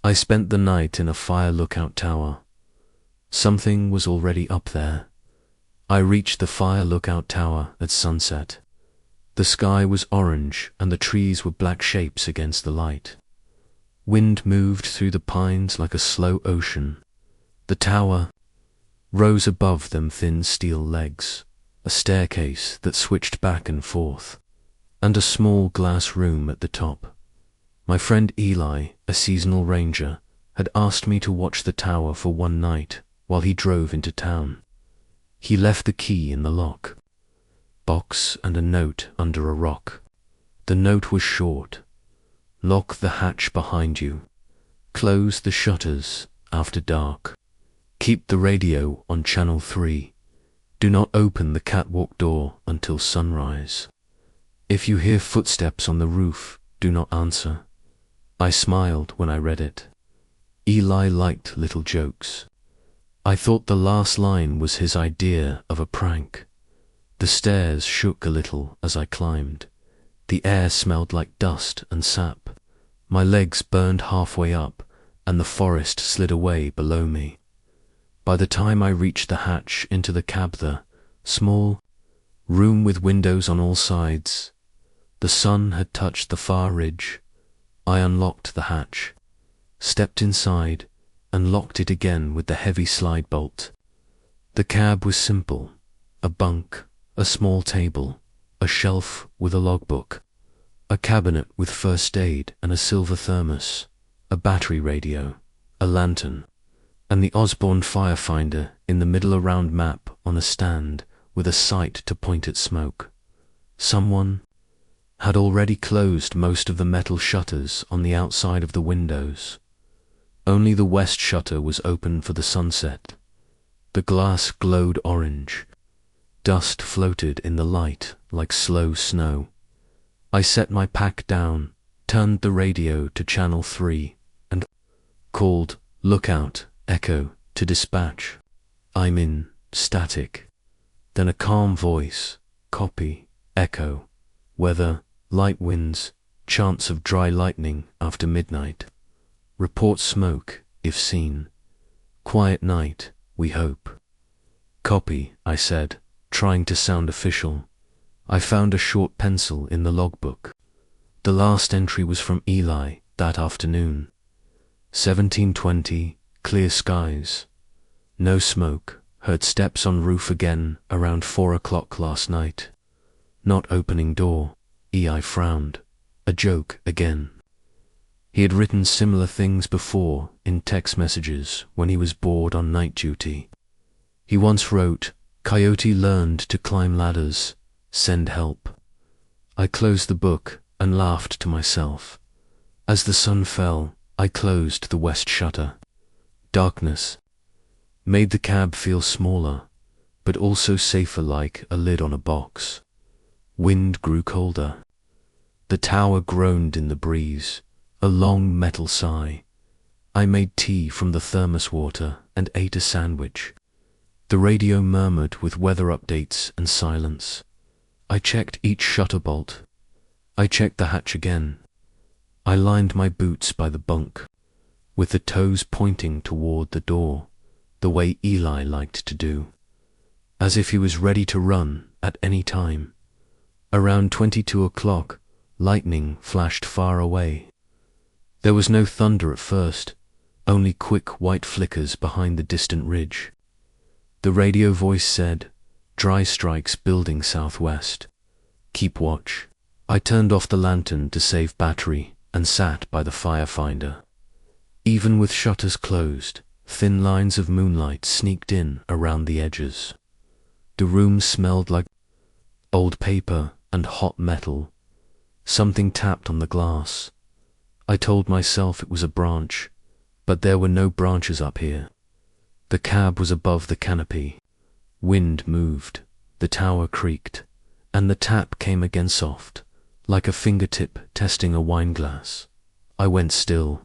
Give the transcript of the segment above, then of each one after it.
I spent the night in a fire lookout tower. Something was already up there. I reached the fire lookout tower at sunset. The sky was orange and the trees were black shapes against the light. Wind moved through the pines like a slow ocean. The tower rose above them thin steel legs, a staircase that switched back and forth, and a small glass room at the top. My friend Eli, a seasonal ranger, had asked me to watch the tower for one night while he drove into town. He left the key in the lock box and a note under a rock. The note was short. Lock the hatch behind you. Close the shutters after dark. Keep the radio on channel 3. Do not open the catwalk door until sunrise. If you hear footsteps on the roof, do not answer. I smiled when I read it. Eli liked little jokes. I thought the last line was his idea of a prank. The stairs shook a little as I climbed. The air smelled like dust and sap. My legs burned halfway up, and the forest slid away below me. By the time I reached the hatch into the cab, the small room with windows on all sides, the sun had touched the far ridge. I unlocked the hatch, stepped inside, and locked it again with the heavy slide bolt. The cab was simple: a bunk, a small table, a shelf with a logbook, a cabinet with first aid and a silver thermos, a battery radio, a lantern, and the Osborne firefinder in the middle, a round map on a stand with a sight to point at smoke. Someone had already closed most of the metal shutters on the outside of the windows. Only the west shutter was open for the sunset. The glass glowed orange. Dust floated in the light like slow snow. I set my pack down, turned the radio to channel 3, and called "Lookout, Echo" to dispatch. I'm in static. Then a calm voice: "Copy, Echo. Weather, light winds, chance of dry lightning after midnight. Report smoke if seen. Quiet night, we hope." "Copy," I said, trying to sound official. I found a short pencil in the logbook. The last entry was from Eli that afternoon. 17:20, clear skies. No smoke. Heard steps on roof again around 4 o'clock last night. Not opening door. Eli frowned. A joke again. He had written similar things before in text messages when he was bored on night duty. He once wrote, "Coyote learned to climb ladders. Send help." I closed the book and laughed to myself. As the sun fell, I closed the west shutter. Darkness made the cab feel smaller, but also safer, like a lid on a box. Wind grew colder. The tower groaned in the breeze, a long metal sigh. I made tea from the thermos water and ate a sandwich. The radio murmured with weather updates and silence. I checked each shutter bolt. I checked the hatch again. I lined my boots by the bunk, with the toes pointing toward the door, the way Eli liked to do, as if he was ready to run at any time. Around 22 o'clock, lightning flashed far away. There was no thunder at first, only quick white flickers behind the distant ridge. The radio voice said, "Dry strikes building southwest. Keep watch." I turned off the lantern to save battery and sat by the firefinder. Even with shutters closed, thin lines of moonlight sneaked in around the edges. The room smelled like old paper and hot metal. Something tapped on the glass. I told myself it was a branch, but there were no branches up here. The cab was above the canopy. Wind moved, the tower creaked, and the tap came again soft, like a fingertip testing a wine glass. I went still.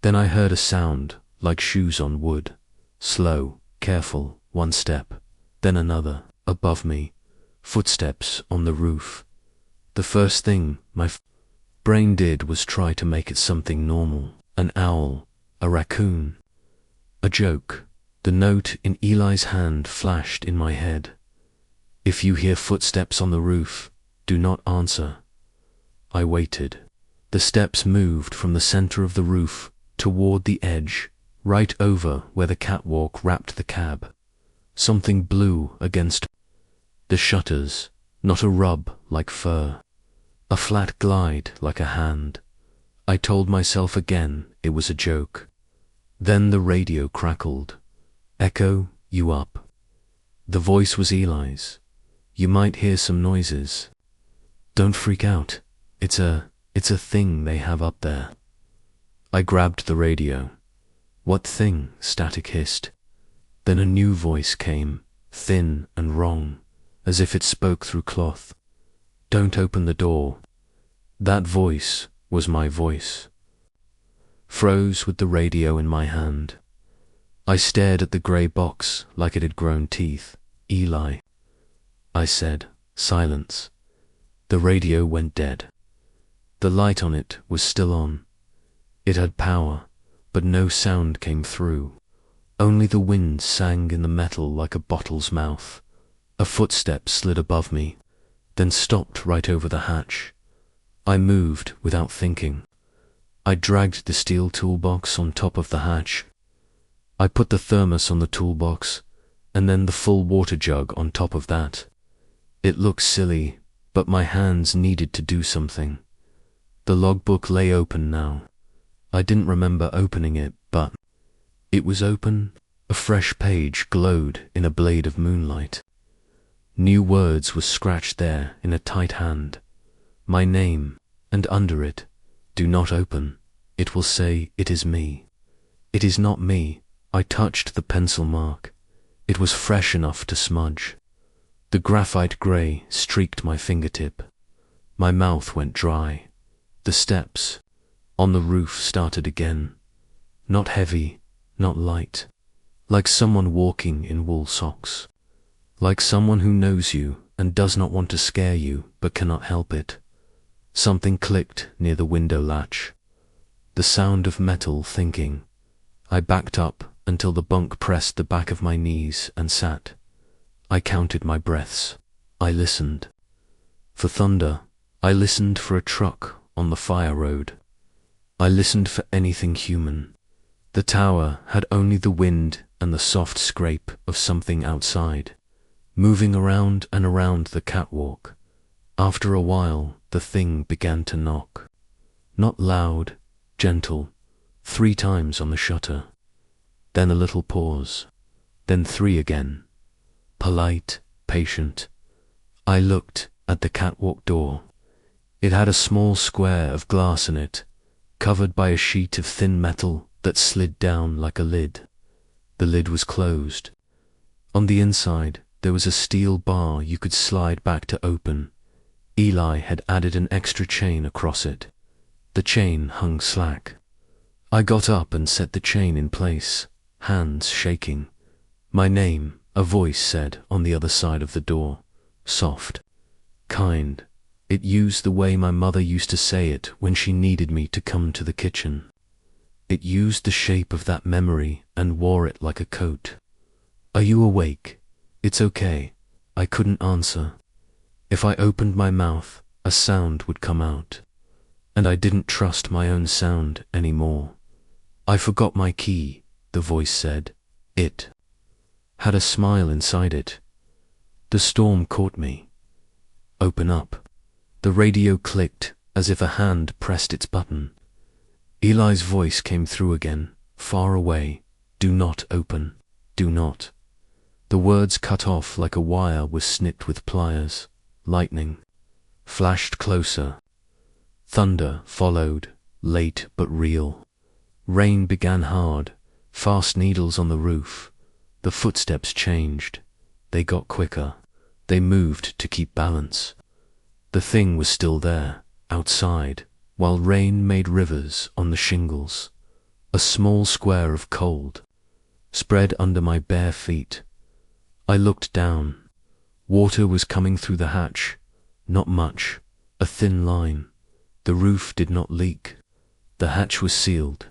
Then I heard a sound like shoes on wood. Slow, careful, one step, then another, above me. Footsteps on the roof. The first thing my brain did was try to make it something normal. An owl, A raccoon. A joke. The note in Eli's hand flashed in my head. If you hear footsteps on the roof, do not answer. I waited. The steps moved from the center of the roof toward the edge, right over where the catwalk wrapped the cab. Something blew against the shutters, not a rub like fur. A flat glide like a hand. I told myself again it was a joke. Then the radio crackled. Echo, you up? The voice was Eli's. You might hear some noises. Don't freak out. It's a thing they have up there. I grabbed the radio. What thing? Static hissed. Then a new voice came, thin and wrong, as if it spoke through cloth. Don't open the door. That voice was my voice. Froze with the radio in my hand. I stared at the grey box like it had grown teeth. Eli. I said, silence. The radio went dead. The light on it was still on. It had power, but no sound came through. Only the wind sang in the metal like a bottle's mouth. A footstep slid above me, then stopped right over the hatch. I moved without thinking. I dragged the steel toolbox on top of the hatch. I put the thermos on the toolbox, and then the full water jug on top of that. It looked silly, but my hands needed to do something. The logbook lay open now. I didn't remember opening it, but it was open. A fresh page glowed in a blade of moonlight. New words were scratched there in a tight hand. My name, and under it, do not open. It will say it is me. It is not me. I touched the pencil mark. It was fresh enough to smudge. The graphite grey streaked my fingertip. My mouth went dry. The steps on the roof started again. Not heavy, not light. Like someone walking in wool socks. Like someone who knows you and does not want to scare you but cannot help it. Something clicked near the window latch. The sound of metal thinking. I backed up until the bunk pressed the back of my knees and sat. I counted my breaths. I listened. For thunder. I listened for a truck on the fire road. I listened for anything human. The tower had only the wind and the soft scrape of something outside, moving around and around the catwalk. After a while, the thing began to knock. Not loud, gentle, 3 times on the shutter. Then a little pause. Then 3 again. Polite, patient. I looked at the catwalk door. It had a small square of glass in it, covered by a sheet of thin metal that slid down like a lid. The lid was closed. On the inside, there was a steel bar you could slide back to open. Eli had added an extra chain across it. The chain hung slack. I got up and set the chain in place, hands shaking. My name, a voice said on the other side of the door. Soft. Kind. It used the way my mother used to say it when she needed me to come to the kitchen. It used the shape of that memory and wore it like a coat. Are you awake? It's okay. I couldn't answer. If I opened my mouth, a sound would come out. And I didn't trust my own sound anymore. I forgot my key, the voice said. It had a smile inside it. The storm caught me. Open up. The radio clicked as if a hand pressed its button. Eli's voice came through again, far away. Do not open. Do not. The words cut off like a wire was snipped with pliers. Lightning flashed closer. Thunder followed, late but real. Rain began hard, fast needles on the roof. The footsteps changed. They got quicker. They moved to keep balance. The thing was still there, outside, while rain made rivers on the shingles. A small square of cold, spread under my bare feet. I looked down. Water was coming through the hatch. Not much, a thin line. The roof did not leak. The hatch was sealed.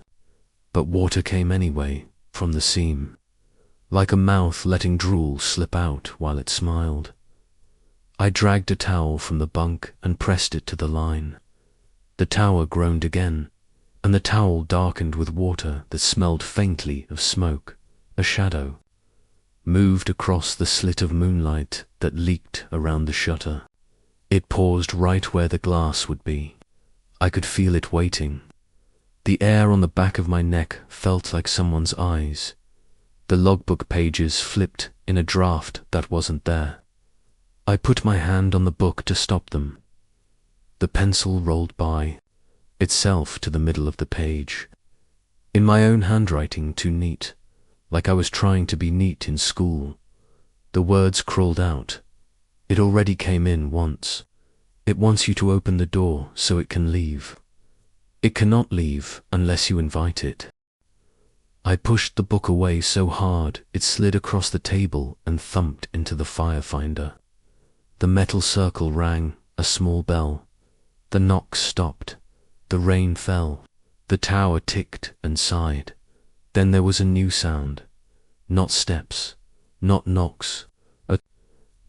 but water came anyway, from the seam, like a mouth letting drool slip out while it smiled. I dragged a towel from the bunk and pressed it to the line. The tower groaned again, and the towel darkened with water that smelled faintly of smoke. A shadow moved across the slit of moonlight that leaked around the shutter. It paused right where the glass would be. I could feel it waiting. The air on the back of my neck felt like someone's eyes. The logbook pages flipped in a draft that wasn't there. I put my hand on the book to stop them. The pencil rolled by, itself to the middle of the page. In my own handwriting, too neat, like I was trying to be neat in school. The words crawled out. It already came in once. It wants you to open the door so it can leave. It cannot leave unless you invite it. I pushed the book away so hard it slid across the table and thumped into the firefinder. The metal circle rang, a small bell. The knock stopped. The rain fell. The tower ticked and sighed. Then there was a new sound. Not steps, not knocks, a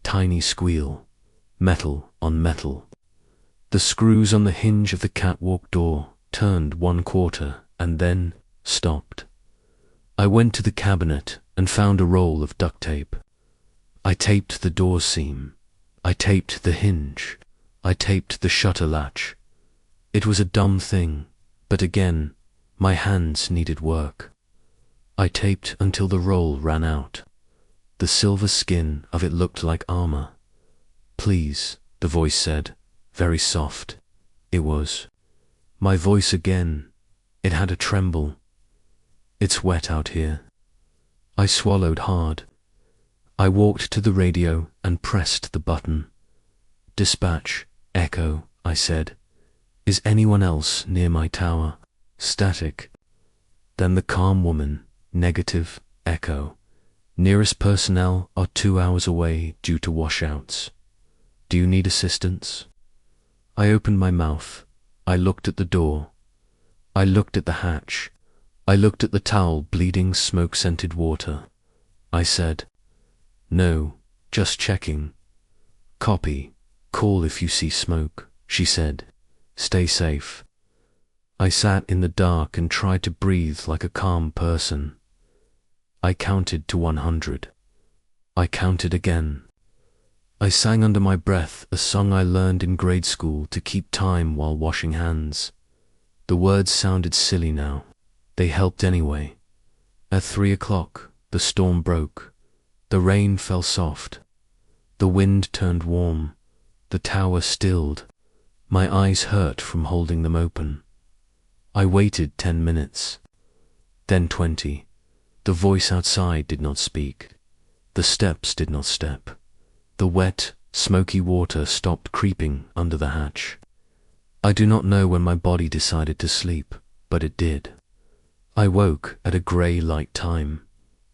tiny squeal. Metal on metal. The screws on the hinge of the catwalk door turned 1/4 and then stopped. I went to the cabinet and found a roll of duct tape. I taped the door seam. I taped the hinge. I taped the shutter latch. It was a dumb thing, but again, my hands needed work. I taped until the roll ran out. The silver skin of it looked like armor. Please, the voice said, very soft. It was my voice again. It had a tremble. It's wet out here. I swallowed hard. I walked to the radio and pressed the button. Dispatch, echo, I said. Is anyone else near my tower? Static. Then the calm woman, negative, echo. Nearest personnel are 2 hours away due to washouts. Do you need assistance? I opened my mouth. I looked at the door. I looked at the hatch. I looked at the towel bleeding smoke-scented water. I said, no, just checking. Copy. Call if you see smoke, she said. Stay safe. I sat in the dark and tried to breathe like a calm person. I counted to 100. I counted again. I sang under my breath a song I learned in grade school to keep time while washing hands. The words sounded silly now. They helped anyway. At 3 o'clock, the storm broke. The rain fell soft. The wind turned warm. The tower stilled. My eyes hurt from holding them open. I waited 10 minutes. Then 20. The voice outside did not speak. The steps did not step. The wet, smoky water stopped creeping under the hatch. I do not know when my body decided to sleep, but it did. I woke at a grey light time,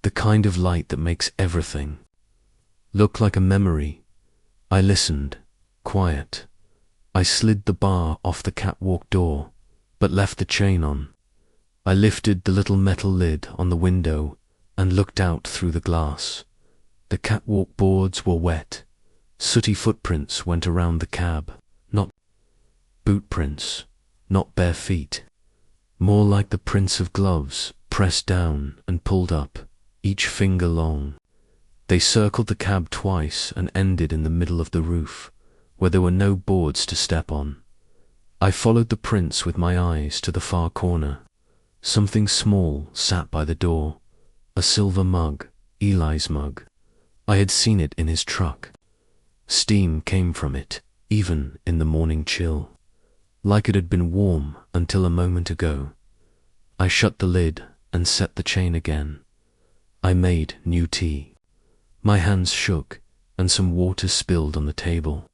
the kind of light that makes everything look like a memory. I listened, quiet. I slid the bar off the catwalk door, but left the chain on. I lifted the little metal lid on the window and looked out through the glass. The catwalk boards were wet. Sooty footprints went around the cab, not boot prints, not bare feet. More like the prints of gloves, pressed down and pulled up, each finger long. They circled the cab twice and ended in the middle of the roof, where there were no boards to step on. I followed the prints with my eyes to the far corner. Something small sat by the door, a silver mug, Eli's mug. I had seen it in his truck. Steam came from it, even in the morning chill, like it had been warm until a moment ago. I shut the lid and set the chain again. I made new tea. My hands shook and some water spilled on the table.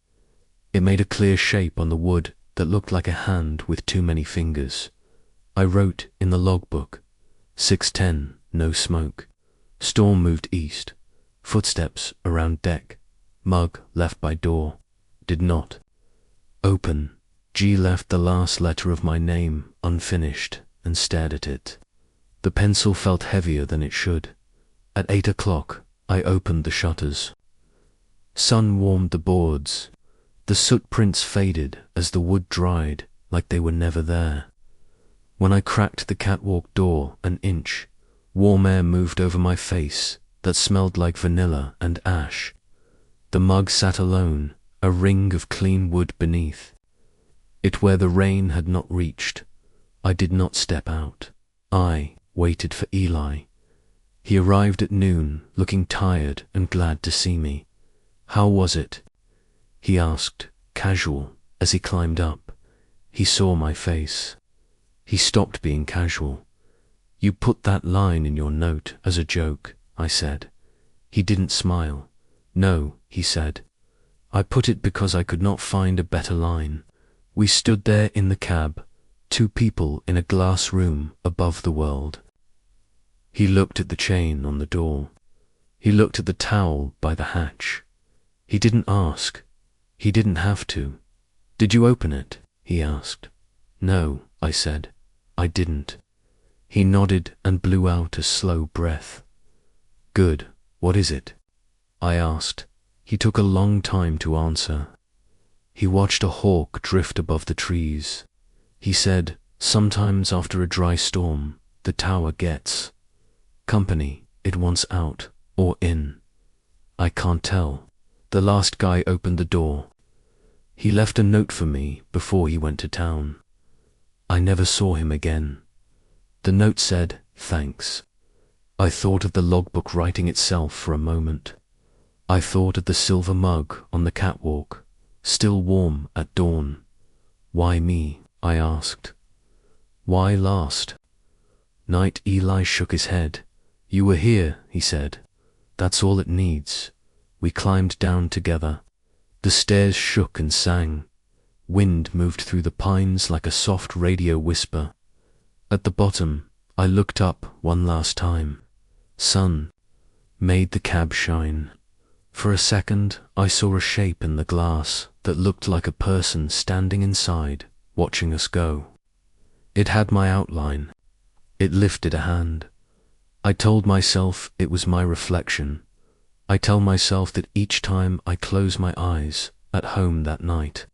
It made a clear shape on the wood that looked like a hand with too many fingers. I wrote in the logbook, 6:10, no smoke. Storm moved east. Footsteps around deck. Mug left by door. Did not open. G left the last letter of my name unfinished and stared at it. The pencil felt heavier than it should. At 8 o'clock, I opened the shutters. Sun warmed the boards. The soot prints faded as the wood dried, like they were never there. When I cracked the catwalk door an inch, warm air moved over my face that smelled like vanilla and ash. The mug sat alone, a ring of clean wood beneath it where the rain had not reached. I did not step out. I waited for Eli. He arrived at noon, looking tired and glad to see me. "How was it?" he asked, casual, as he climbed up. He saw my face. He stopped being casual. "You put that line in your note as a joke," I said. He didn't smile. "No," he said. "I put it because I could not find a better line." We stood there in the cab, two people in a glass room above the world. He looked at the chain on the door. He looked at the towel by the hatch. He didn't ask. He didn't have to. "Did you open it?" he asked. "No," I said. "I didn't." He nodded and blew out a slow breath. "Good. What is it?" I asked. He took a long time to answer. He watched a hawk drift above the trees. He said, "Sometimes after a dry storm, the tower gets company. It wants out or in. I can't tell." The last guy opened the door. He left a note for me before he went to town. I never saw him again. The note said, "Thanks." I thought of the logbook writing itself for a moment. I thought of the silver mug on the catwalk, still warm at dawn. "Why me?" I asked. "Why last night?" Eli shook his head. "You were here," he said. "That's all it needs." We climbed down together. The stairs shook and sang. Wind moved through the pines like a soft radio whisper. At the bottom, I looked up one last time. Sun made the cab shine. For a second, I saw a shape in the glass that looked like a person standing inside, watching us go. It had my outline. It lifted a hand. I told myself it was my reflection. I tell myself that each time I close my eyes at home that night.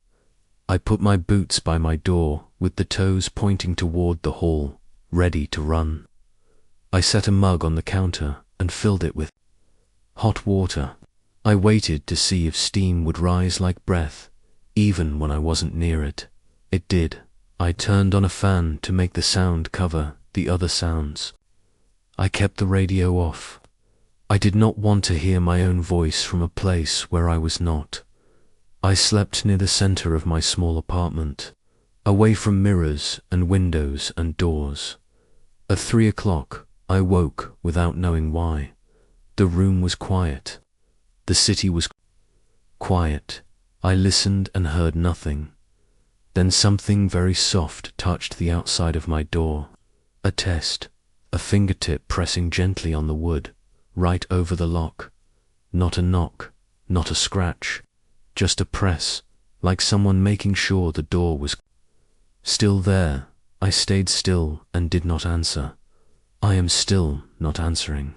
I put my boots by my door with the toes pointing toward the hall, ready to run. I set a mug on the counter and filled it with hot water. I waited to see if steam would rise like breath, even when I wasn't near it. It did. I turned on a fan to make the sound cover the other sounds. I kept the radio off. I did not want to hear my own voice from a place where I was not. I slept near the center of my small apartment, away from mirrors and windows and doors. At 3 o'clock, I woke without knowing why. The room was quiet. The city was quiet. I listened and heard nothing. Then something very soft touched the outside of my door. A test, a fingertip pressing gently on the wood, right over the lock. Not a knock, not a scratch, just a press, like someone making sure the door was still there. I stayed still and did not answer. I am still not answering.